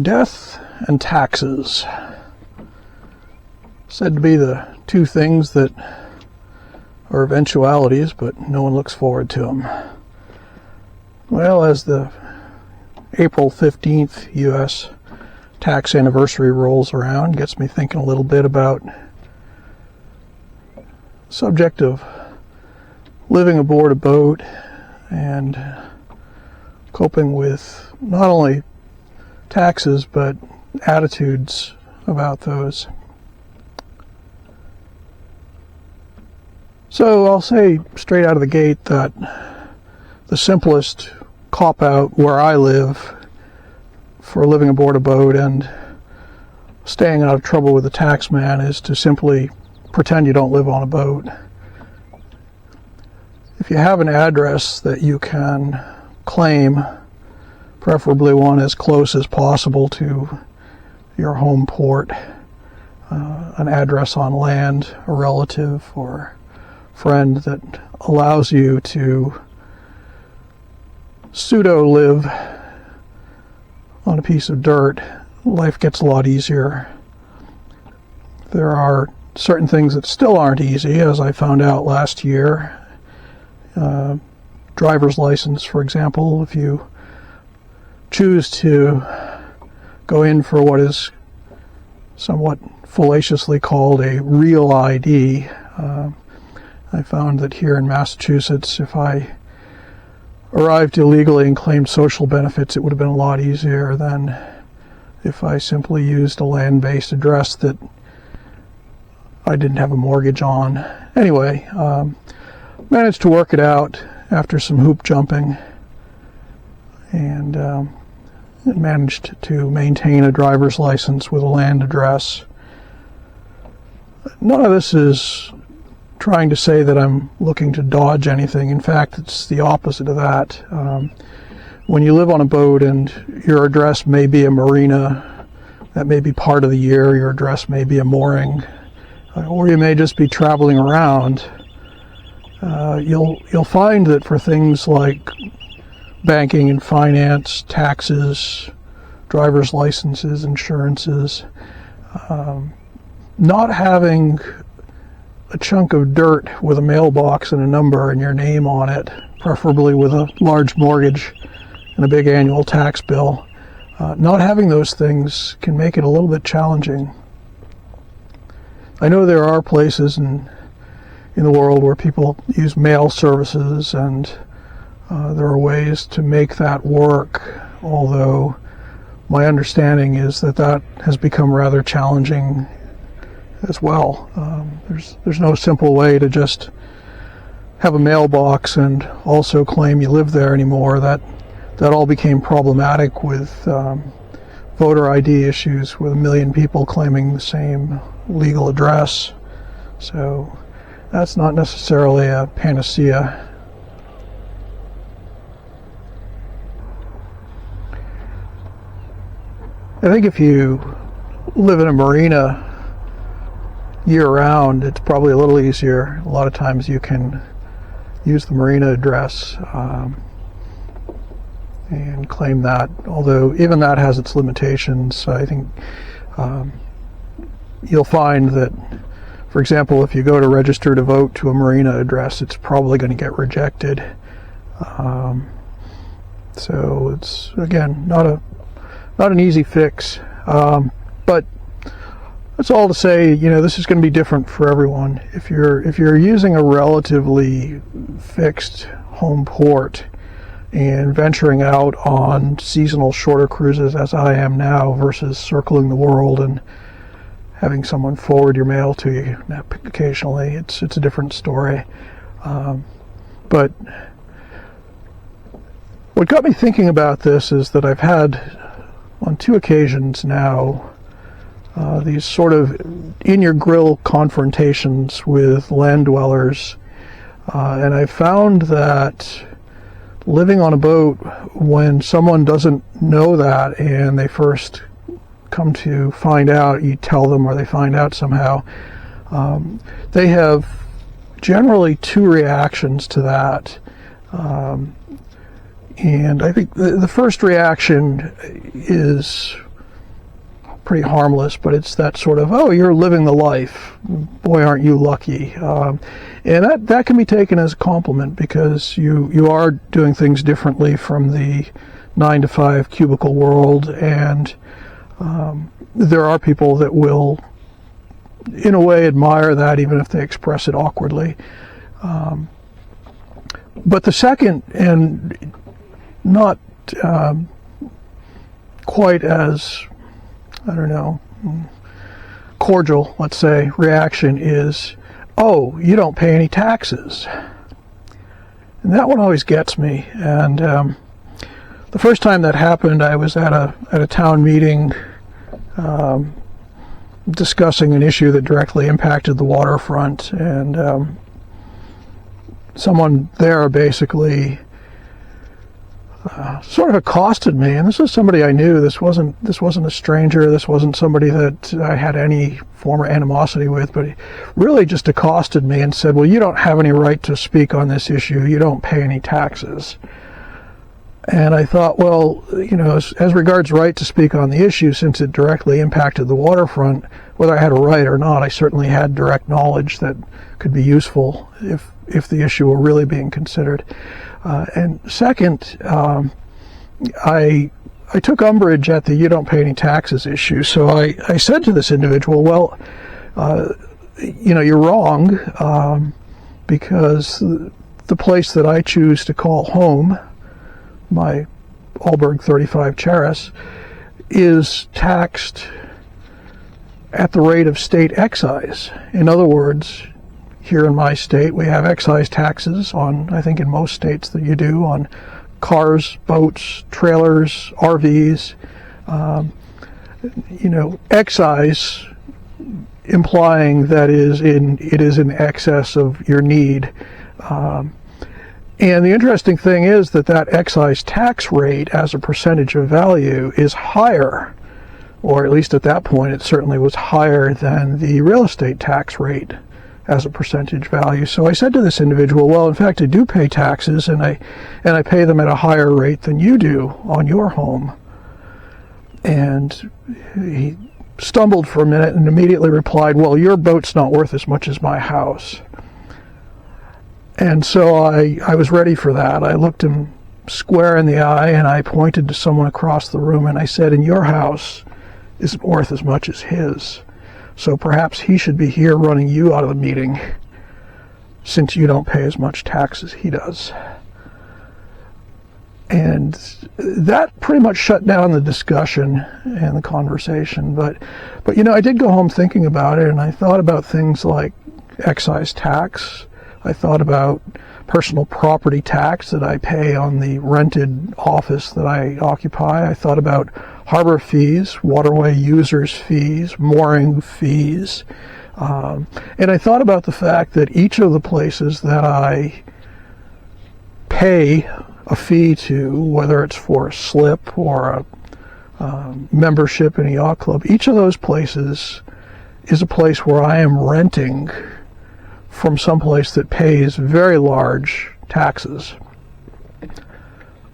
Death and taxes, said to be the two things that are eventualities, but no one looks forward to them. Well, as the April 15th U.S. tax anniversary rolls around, gets me thinking a little bit about the subject of living aboard a boat and coping with not only taxes, but attitudes about those. So I'll say straight out of the gate that the simplest cop-out where I live for living aboard a boat and staying out of trouble with the tax man is to simply pretend you don't live on a boat. If you have an address that you can claim, preferably one as close as possible to your home port, an address on land, a relative or friend that allows you to pseudo-live on a piece of dirt, life gets a lot easier. There are certain things that still aren't easy, as I found out last year. Driver's license, for example, if you choose to go in for what is somewhat fallaciously called a real ID. I found that here in Massachusetts, if I arrived illegally and claimed social benefits, it would have been a lot easier than if I simply used a land-based address that I didn't have a mortgage on. Anyway, managed to work it out after some hoop jumping, and managed to maintain a driver's license with a land address. None of this is trying to say that I'm looking to dodge anything. In fact, it's the opposite of that. When you live on a boat and your address may be a marina, that may be part of the year, your address may be a mooring, or you may just be traveling around, you'll find that for things like banking and finance, taxes, driver's licenses, insurances, not having a chunk of dirt with a mailbox and a number and your name on it, preferably with a large mortgage and a big annual tax bill, not having those things can make it a little bit challenging. I know there are places in the world where people use mail services, and there are ways to make that work, although my understanding is that has become rather challenging as well. There's no simple way to just have a mailbox and also claim you live there anymore. That all became problematic with voter ID issues with 1 million people claiming the same legal address. So that's not necessarily a panacea. I think if you live in a marina year-round, it's probably a little easier. A lot of times you can use the marina address and claim that, although even that has its limitations. I think you'll find that, for example, if you go to register to vote to a marina address, it's probably going to get rejected. So it's, again, not an easy fix, but that's all to say, this is going to be different for everyone. If you're using a relatively fixed home port and venturing out on seasonal shorter cruises, as I am now, versus circling the world and having someone forward your mail to you occasionally, it's a different story. But what got me thinking about this is that I've had on 2 occasions now these sort of in-your-grill confrontations with land dwellers, and I found that living on a boat, when someone doesn't know that and they first come to find out, you tell them or they find out somehow, they have generally 2 reactions to that. And I think the first reaction is pretty harmless, but it's that sort of, oh, you're living the life. Boy, aren't you lucky. And that can be taken as a compliment, because you are doing things differently from the 9-to-5 cubicle world, and there are people that will, in a way, admire that, even if they express it awkwardly. But the second, and not quite as, I don't know, cordial, let's say, reaction is, oh, you don't pay any taxes. And that one always gets me. And the first time that happened, I was at a town meeting discussing an issue that directly impacted the waterfront, and someone there basically sort of accosted me, and this is somebody I knew. This wasn't a stranger. This wasn't somebody that I had any former animosity with, but he really just accosted me and said, well, you don't have any right to speak on this issue. You don't pay any taxes. And I thought, well, as regards right to speak on the issue, since it directly impacted the waterfront, whether I had a right or not, I certainly had direct knowledge that could be useful if the issue were really being considered. And second, I took umbrage at the you don't pay any taxes issue. So I said to this individual, well, you're wrong, because the place that I choose to call home, my Alberg 35 Cheris, is taxed at the rate of state excise. In other words, here in my state, we have excise taxes on, I think in most states that you do, on cars, boats, trailers, RVs. Excise implying that it is in excess of your need. And the interesting thing is that excise tax rate as a percentage of value is higher, or at least at that point it certainly was higher than the real estate tax rate as a percentage value. So I said to this individual, well, in fact, I do pay taxes, and I pay them at a higher rate than you do on your home. And he stumbled for a minute and immediately replied, well, your boat's not worth as much as my house. And so I was ready for that. I looked him square in the eye, and I pointed to someone across the room, and I said, and your house isn't worth as much as his. So perhaps he should be here running you out of the meeting, since you don't pay as much tax as he does. And that pretty much shut down the discussion and the conversation. But I did go home thinking about it, and I thought about things like excise tax. I thought about personal property tax that I pay on the rented office that I occupy. I thought about harbor fees, waterway users fees, mooring fees. And I thought about the fact that each of the places that I pay a fee to, whether it's for a slip or a membership in a yacht club, each of those places is a place where I am renting from some place that pays very large taxes.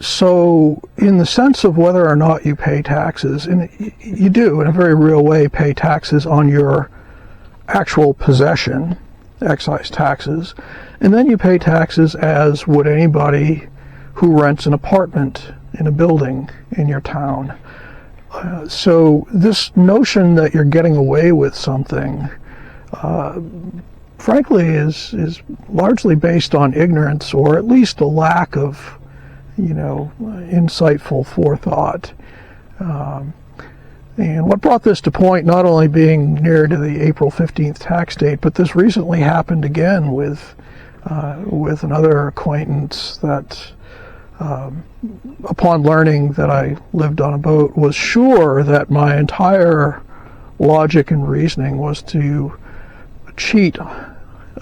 So in the sense of whether or not you pay taxes, and you do in a very real way pay taxes on your actual possession, excise taxes, and then you pay taxes as would anybody who rents an apartment in a building in your town. So this notion that you're getting away with something frankly is largely based on ignorance, or at least a lack of insightful forethought. And what brought this to point, not only being near to the April 15th tax date, but this recently happened again with another acquaintance that upon learning that I lived on a boat, was sure that my entire logic and reasoning was to cheat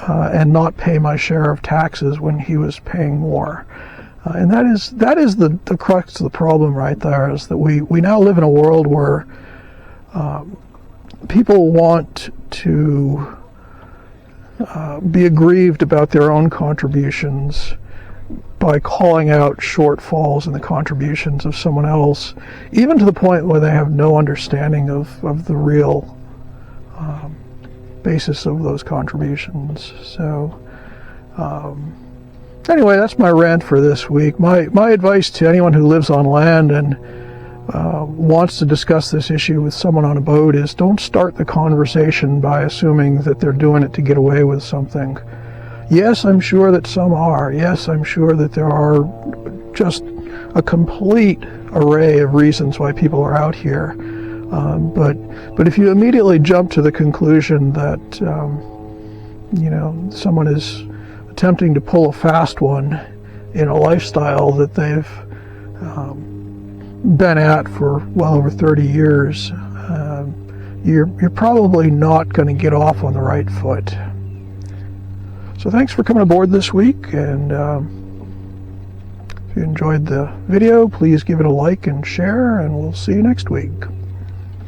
and not pay my share of taxes when he was paying more. And that is the crux of the problem right there, is that we now live in a world where people want to be aggrieved about their own contributions by calling out shortfalls in the contributions of someone else, even to the point where they have no understanding of the real basis of those contributions. So anyway, that's my rant for this week. My advice to anyone who lives on land and wants to discuss this issue with someone on a boat is don't start the conversation by assuming that they're doing it to get away with something. Yes, I'm sure that some are. Yes, I'm sure that there are just a complete array of reasons why people are out here. But if you immediately jump to the conclusion that someone is attempting to pull a fast one in a lifestyle that they've been at for well over 30 years, you're probably not going to get off on the right foot. So thanks for coming aboard this week, and if you enjoyed the video, please give it a like and share, and we'll see you next week.